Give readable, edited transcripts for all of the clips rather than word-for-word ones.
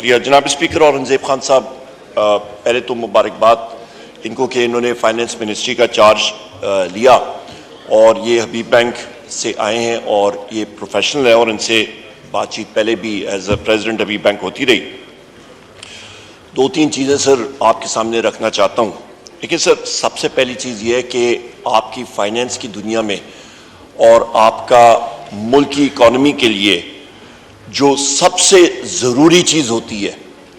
شکریہ جناب اسپیکر اورنگزیب خان صاحب، پہلے تو مبارکباد ان کو کہ انہوں نے فائنانس منسٹری کا چارج لیا اور یہ حبیب بینک سے آئے ہیں اور یہ پروفیشنل ہے اور ان سے بات چیت پہلے بھی as a president Habib bank ہوتی رہی۔ دو تین چیزیں سر آپ کے سامنے رکھنا چاہتا ہوں، لیکن سر سب سے پہلی چیز یہ ہے کہ آپ کی فائنانس کی دنیا میں اور آپ کا ملکی اکانومی کے لیے جو سب سے ضروری چیز ہوتی ہے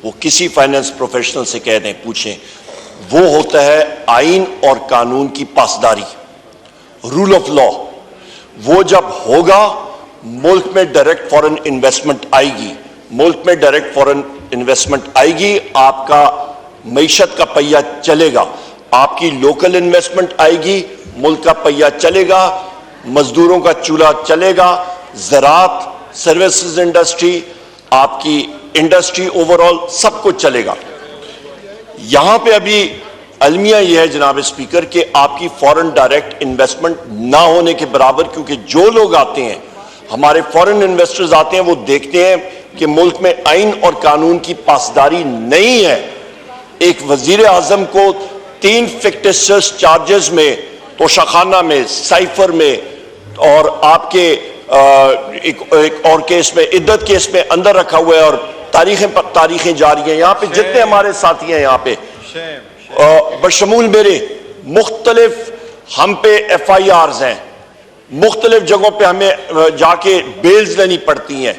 وہ کسی فائنانس پروفیشنل سے کہہ دیں پوچھیں، وہ ہوتا ہے آئین اور قانون کی پاسداری، رول آف لا۔ وہ جب ہوگا ملک میں ڈائریکٹ فارن انویسٹمنٹ آئے گی، ملک میں ڈائریکٹ فارن انویسٹمنٹ آئے گی، آپ کا معیشت کا پہیہ چلے گا، آپ کی لوکل انویسٹمنٹ آئے گی، ملک کا پہیہ چلے گا، مزدوروں کا چولہا چلے گا، زراعت، سروسز انڈسٹری، آپ کی انڈسٹری اوورال سب کچھ چلے گا۔ یہاں پہ ابھی المیہ یہ ہے جناب اسپیکر کہ آپ کی فورن ڈائریکٹ انویسٹمنٹ نہ ہونے کے برابر، کیونکہ جو لوگ آتے ہیں ہمارے فورن انویسٹرز آتے ہیں وہ دیکھتے ہیں کہ ملک میں آئین اور قانون کی پاسداری نہیں ہے۔ ایک وزیر اعظم کو 3 فکٹیشس چارجز میں، توشخانہ میں، سائفر میں اور آپ کے ایک اور کیس میں، عدت کیس میں اندر رکھا ہوا ہے اور تاریخیں جاری ہیں۔ یہاں پہ جتنے ہمارے ساتھی ہیں یہاں پہ بشمول میرے مختلف ہم پہ ایف آئی آرز ہیں، مختلف جگہوں پہ ہمیں جا کے بیلز لینی پڑتی ہیں،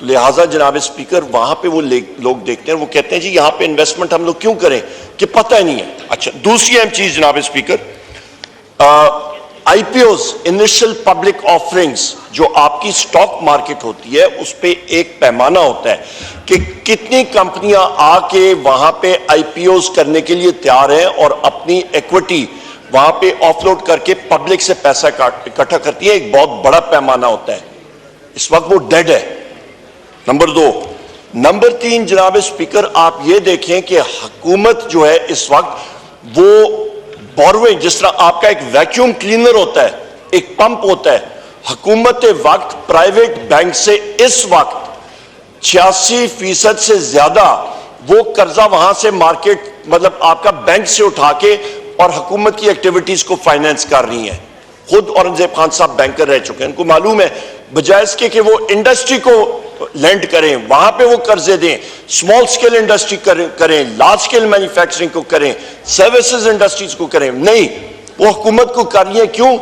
لہٰذا جناب اسپیکر وہاں پہ وہ لوگ دیکھتے ہیں، وہ کہتے ہیں جی یہاں پہ انویسٹمنٹ ہم لوگ کیوں کریں کہ پتہ ہی نہیں ہے۔ اچھا، دوسری اہم چیز جناب اسپیکر، آئی پی اوز، انیشل پبلک آفرنگز، جو آپ کی سٹاک مارکیٹ ہوتی ہے اس پہ ایک پیمانہ ہوتا ہے کہ کتنی کمپنیاں آ کے وہاں پہ آئی پی اوز کرنے کے لیے تیار ہیں اور اپنی ایکوٹی وہاں پہ آف لوڈ کر کے پبلک سے پیسہ اکٹھا کرتی ہے، ایک بہت بڑا پیمانہ ہوتا ہے، اس وقت وہ ڈیڈ ہے۔ نمبر 2۔ نمبر 3 جناب اسپیکر، آپ یہ دیکھیں کہ حکومت جو ہے اس وقت وہ بوروئنگ، جس طرح آپ کا ایک ویکیوم کلینر ہوتا ہے، ایک پمپ ہوتا ہے، حکومت وقت پرائیویٹ بینک سے اس وقت 86% سے زیادہ وہ قرضہ وہاں سے مارکیٹ مطلب آپ کا بینک سے اٹھا کے اور حکومت کی ایکٹیویٹیز کو فائنینس کر رہی ہیں۔ خود اورنگزیب خان صاحب بینکر رہ چکے ہیں، ان کو معلوم ہے، بجائے اس کے کہ وہ انڈسٹری کو لینڈ کریں، وہاں پہ وہ قرضے دیں، سمال سکیل انڈسٹری کریں، لارج سکیل مینوفیکچرنگ کو کریں، سروسز انڈسٹریز کو کریں، نہیں، وہ حکومت کو کر رہی ہیں۔ کیوں؟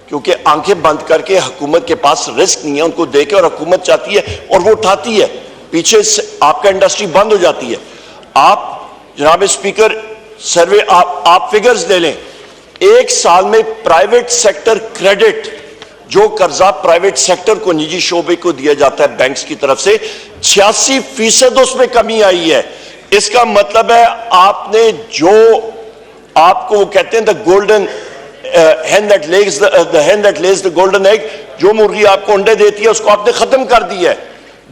کیونکہ آنکھیں بند کر کے حکومت کے پاس رسک نہیں ہے، ان کو دے کے، اور حکومت چاہتی ہے اور وہ اٹھاتی ہے، پیچھے سے آپ کا انڈسٹری بند ہو جاتی ہے۔ آپ جناب اسپیکر سروے آپ فگرز لے لیں، ایک سال میں پرائیویٹ سیکٹر کریڈٹ، جو قرضہ پرائیویٹ سیکٹر کو، نجی شعبے کو دیا جاتا ہے بینکس کی طرف سے، 86% اس میں کمی آئی ہے۔ اس کا مطلب ہے آپ نے جو آپ کو وہ کہتے ہیں the golden hen that lays the golden egg، جو مرغی آپ کو انڈے دیتی ہے اس کو آپ نے ختم کر دی ہے۔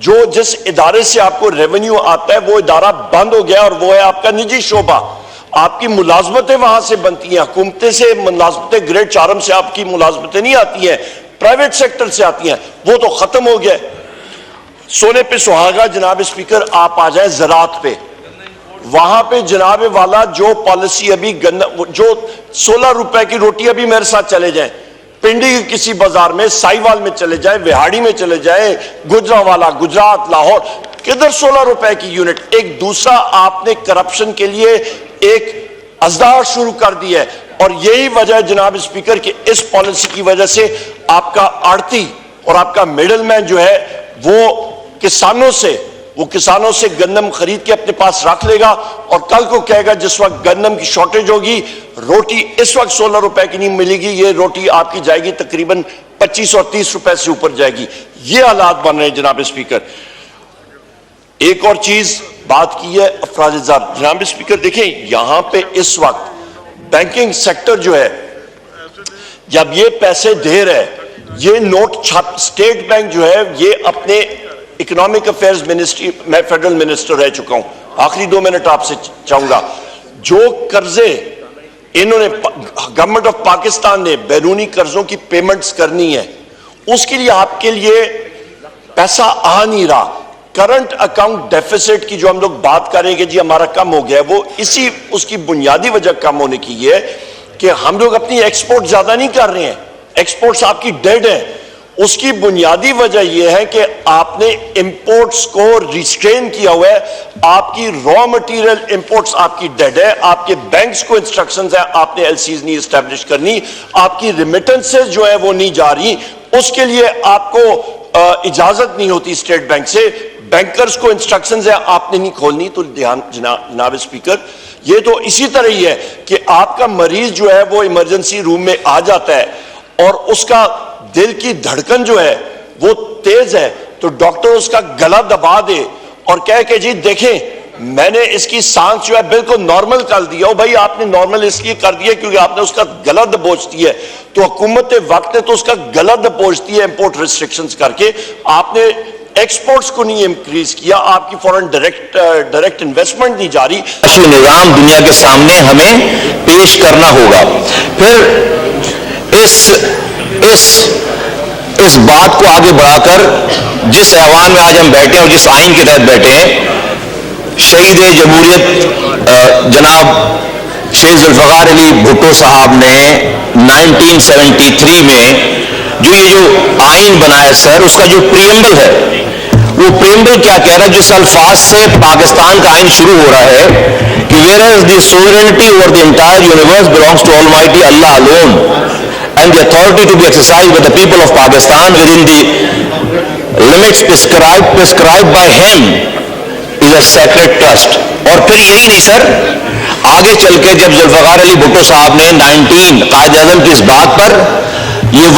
جو جس ادارے سے آپ کو ریونیو آتا ہے وہ ادارہ بند ہو گیا، اور وہ ہے آپ کا نجی شعبہ۔ آپ کی ملازمتیں وہاں سے بنتی ہیں، حکومتیں سے ملازمتیں، گریڈ 4 سے آپ کی ملازمتیں نہیں آتی ہیں، پرائیویٹ سیکٹر سے آتی ہیں، وہ تو ختم ہو گیا۔ سونے پہ سہاگا جناب اسپیکر، آپ آ جائیں زراعت پہ، وہاں پہ جناب والا جو پالیسی ابھی جو 16 روپے کی روٹی، ابھی میرے ساتھ چلے جائیں پنڈی کے کسی بازار میں، سائیوال میں چلے جائیں، وہاڑی میں چلے جائیں، گجرانوالا، گجرات، لاہور، کدھر 16 روپے کی یونٹ۔ ایک دوسرا آپ نے کرپشن کے لیے ایک ازدار شروع کر دی ہے، اور یہی وجہ ہے جناب اسپیکر کہ اس پالیسی کی وجہ سے آپ کا آڑتی اور آپ کا میڈل مین جو ہے وہ کسانوں سے گندم خرید کے اپنے پاس رکھ لے گا، اور کل کو کہے گا جس وقت گندم کی شارٹیج ہوگی، روٹی اس وقت 16 روپے کی نہیں ملے گی، یہ روٹی آپ کی جائے گی تقریباً 25 اور 30 روپے سے اوپر جائے گی۔ یہ حالات بن رہے ہیں جناب اسپیکر۔ ایک اور چیز بات کی ہے افراج زر، جناب اسپیکر دیکھیں یہاں پہ اس وقت بینکنگ سیکٹر جو ہے جب یہ پیسے دے رہے، یہ نوٹ اسٹیٹ بینک جو ہے یہ اپنے اکنامک افیئرز منسٹری، میں فیڈرل منسٹر رہ چکا ہوں، آخری 2 منٹ آپ سے چاہوں گا، جو قرضے انہوں نے گورنمنٹ آف پاکستان نے بیرونی قرضوں کی پیمنٹس کرنی ہے، اس کے لیے آپ کے لیے پیسہ آ نہیں رہا۔ کرنٹ اکاؤنٹ ڈیفیسٹ کی جو ہم لوگ بات کریں کہ جی ہمارا کم ہو گیا، وہ اس کی بنیادی وجہ کم ہونے کی یہ ہے کہ ہم لوگ اپنی ایکسپورٹ زیادہ نہیں کر رہے ہیں، ایکسپورٹس آپ کی ڈیڈ ہیں. اس کی بنیادی وجہ یہ ہے کہ آپ نے امپورٹس کو ریسٹرین کیا ہوا ہے، آپ کی را مٹیریل امپورٹس آپ کی ڈیڈ ہے، آپ کے بینکس کو انسٹرکشنز ہیں آپ نے ایل سیز نہیں اسٹیبلش کرنی، آپ کی ریمیٹنسز جو ہے وہ نہیں جا رہی، اس کے لیے آپ کو اجازت نہیں ہوتی اسٹیٹ بینک سے، بینکرز کو انسٹرکشنز ہیں آپ نے نہیں کھولنی. تو جناب اسپیکر، یہ تو اسی طرح ہی ہے کہ آپ کا مریض جو ہے وہ ایمرجنسی روم میں آ جاتا ہے اور اس کا دل کی دھڑکن جو ہے وہ تیز ہے، تو ڈاکٹر اس کا گلا دبا دے اور کہے کہ جی دیکھیں میں نے اس کی سانس جو ہے بالکل نارمل کر دیا ہو. بھائی آپ نے نارمل اس لیے کر دیا کیونکہ آپ نے اس کا گلا دبوچ دیا ہے، تو حکومت وقت نے تو اس کا گلا دبوچ دیا امپورٹ ریسٹرکشنز کر کے. آپ نے ایکسپورٹس کو نہیں انکریز کیا، آپ کی فورن ڈائریکٹ انویسٹمنٹ نہیں جاری. نظام دنیا کے سامنے ہمیں پیش کرنا ہوگا. پھر اس بات کو آگے بڑھا کر جس ایوان میں آج ہم بیٹھے ہیں اور جس آئین کے تحت بیٹھے ہیں، شہید جمہوریت جناب شہید ذوالفقار علی بھٹو صاحب نے 1973 میں جو آئین بنایا سر، اس کا جو پریمبل ہے، وہ پریمبل کیا کہہ رہا ہے؟ جس الفاظ سے پاکستان کا آئین شروع ہو رہا ہے کہ whereas the sovereignty over the entire universe belongs to Almighty Allah alone and the authority to be exercised by the people of Pakistan within the limits prescribed by him is a sacred trust. اور پھر یہی نہیں سر، آگے چل کے جب ذوالفقار علی بھٹو صاحب نے 19 قائد اعظم کی اس بات پر یہ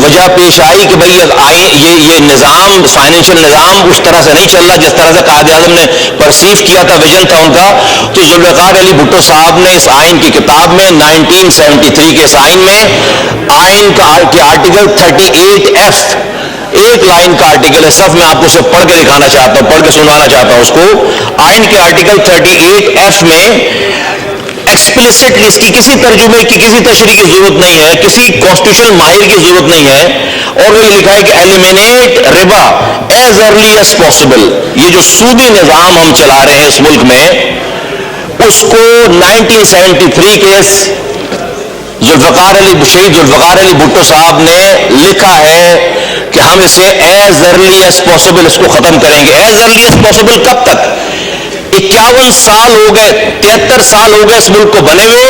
وجہ پیش آئی کہ بھئی یہ نظام، فائنینشیل نظام اس طرح سے نہیں چل رہا جس طرح سے قائد اعظم نے پرسیو کیا تھا، ویژن تھا ان کا، تو ذوالفقار علی بھٹو صاحب نے اس آئین کی کتاب میں 1973 کے اس آئین میں آئین کے آرٹیکل 38F، ایک لائن کا آرٹیکل ہے، صرف میں آپ کو اسے پڑھ کے دکھانا چاہتا ہوں، پڑھ کے سنوانا چاہتا ہوں اس کو. آئین کے آرٹیکل 38F میں ایکسپلیسٹلی اس کی کسی ترجمے کی، کسی تشریح کی ضرورت نہیں ہے، کسی کانسٹیٹیوشنل ماہر کی ضرورت نہیں ہے، اور وہ یہ لکھا ہے کہ ایلیمینیٹ ربا ایز ارلی ایز پاسبل. یہ جو سودی نظام ہم چلا رہے ہیں اس ملک میں، اس کو 1973 کے شہید ذوالفقار علی بھٹو صاحب نے لکھا ہے کہ ہم اسے ایز ارلی ایز پاسبل اس کو ختم کریں گے. ایز ارلی ایز پاسبل کب تک؟ 51 سال ہو گئے، 73 سال ہو گئے اس ملک کو بنے ہوئے،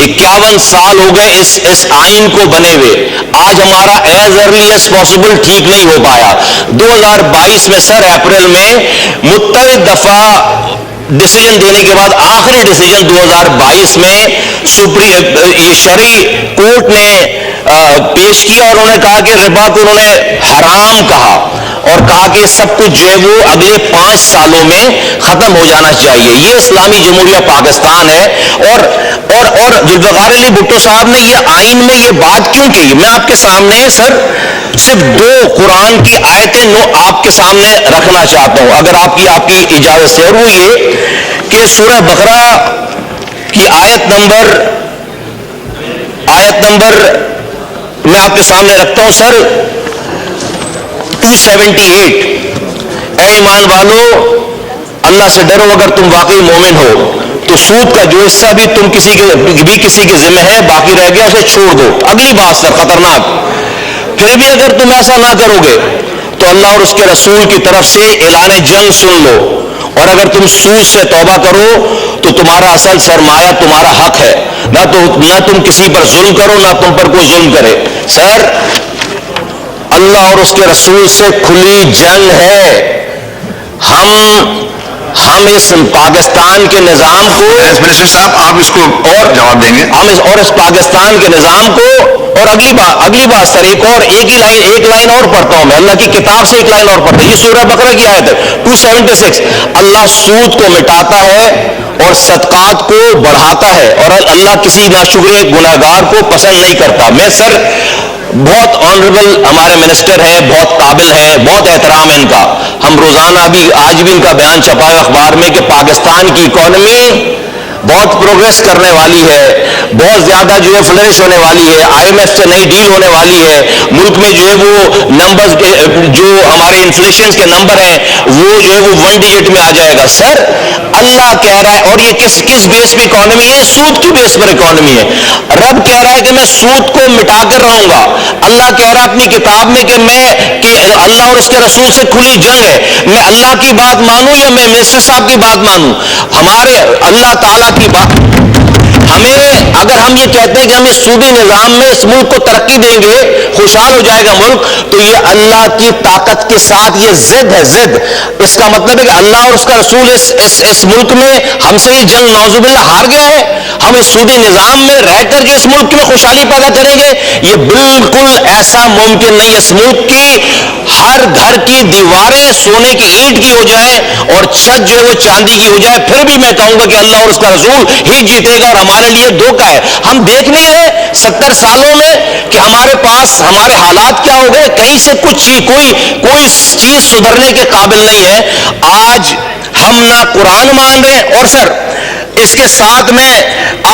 51 سال ہو گئے اس آئین کو بنے ہوئے. آج ہمارا ایز ارلی ایز پاسبل ٹھیک نہیں ہو پایا. 2022 میں سر اپریل میں متعدد دفعہ ڈیسیجن دینے کے بعد آخری ڈیسیجن 2022 میں یہ شرعی کورٹ نے پیش کیا اور انہوں نے کہا کہ ربا کو انہوں نے حرام کہا اور کہا کہ سب کچھ جو ہے وہ اگلے 5 سالوں میں ختم ہو جانا چاہیے. یہ اسلامی جمہوریہ پاکستان ہے. اور ذوالفقار علی بھٹو صاحب نے یہ آئین میں یہ بات کیوں کہی؟ میں آپ کے سامنے سر صرف 2 قرآن کی آیتیں آپ کے سامنے رکھنا چاہتا ہوں اگر آپ کی اجازت سے، اور وہ یہ کہ سورہ بقرہ کی آیت نمبر میں آپ کے سامنے رکھتا ہوں سر 278. اے ایمان والو، اللہ سے ڈرو اگر تم واقعی مومن ہو، تو سود کا جو حصہ بھی کسی کے ذمہ ہے باقی رہ گیا اسے چھوڑ دو. اگلی بات سر خطرناک، پھر بھی اگر تم ایسا نہ کرو گے تو اللہ اور اس کے رسول کی طرف سے اعلان جنگ سن لو، اور اگر تم سود سے توبہ کرو تو تمہارا اصل سرمایہ تمہارا حق ہے، نہ تم کسی پر ظلم کرو، نہ تم پر کوئی ظلم کرے. سر اللہ اور اس کے رسول سے کھلی جنگ ہے. ہم اس پاکستان کے نظام کو، منسٹر صاحب آپ اس کو اور جواب دیں گے، اور اس پاکستان کے نظام کو. اور اگلی بات سر، ایک لائن اور پڑھتا ہوں میں اللہ کی کتاب سے، ایک لائن اور پڑھتا ہوں. یہ سورہ بقرہ کی آیت ہے 276. اللہ سود کو مٹاتا ہے اور صدقات کو بڑھاتا ہے، اور اللہ کسی ناشکرے گناہگار کو پسند نہیں کرتا. میں سر بہت آنریبل ہمارے منسٹر ہیں، بہت قابل ہیں، بہت احترام ہے ان کا. ہم روزانہ بھی آج بھی ان کا بیان چھپا ہے اخبار میں کہ پاکستان کی اکانومی بہت پروگریس کرنے والی ہے, بہت زیادہ جو ہے فلرش ہونے والی ہے, IMF سے نئی ڈیل ہونے والی ہے, ملک میں جو ہے وہ نمبر جو ہمارے انفلیشن کے نمبر ہیں وہ جو ہے وہ 1 ڈیجٹ میں آ جائے گا. سر اللہ کہہ رہا ہے, اور یہ کس بیس پہ اکانومی ہے؟ سود کی بیس پر اکانومی ہے. رب کہہ رہا ہے کہ میں سود کو مٹا کر رہوں گا. اللہ کہہ رہا ہے اپنی کتاب میں کہ اللہ اور اس کے رسول سے کھلی جنگ ہے, میں اللہ کی بات مانوں یا میں منسٹر صاحب کی بات مانوں. ہمارے اللہ تعالیٰ کی بات, اگر ہم یہ کہتے ہیں کہ ہم اس سودی نظام میں اس ملک کو ترقی دیں گے, خوشحال ہو جائے گا ملک, تو یہ اللہ کی طاقت کے ساتھ یہ ضد ہے, ضد. اس کا مطلب ہے کہ اللہ اور اس کا رسول اس ملک میں ہم سے یہ جنگ نعوذ باللہ ہار گیا ہے. ہم اس سودی نظام میں رہ کر جو اس ملک میں خوشحالی پیدا کریں گے, یہ بالکل ایسا ممکن نہیں. اس ملک کی ہر گھر کی دیواریں سونے کی اینٹ کی ہو جائیں اور چھت جو ہے وہ چاندی کی ہو جائے, پھر بھی میں کہوں گا کہ اللہ اور اس کا رسول ہی جیتے گا, اور ہمارے لیے دھوکہ ہے. ہم دیکھ نہیں رہے 70 سالوں میں کہ ہمارے پاس ہمارے حالات کیا ہو گئے, کہیں سے کوئی چیز سدھرنے کے قابل نہیں ہے. آج ہم نہ قرآن مان رہے, اور سر اس کے ساتھ میں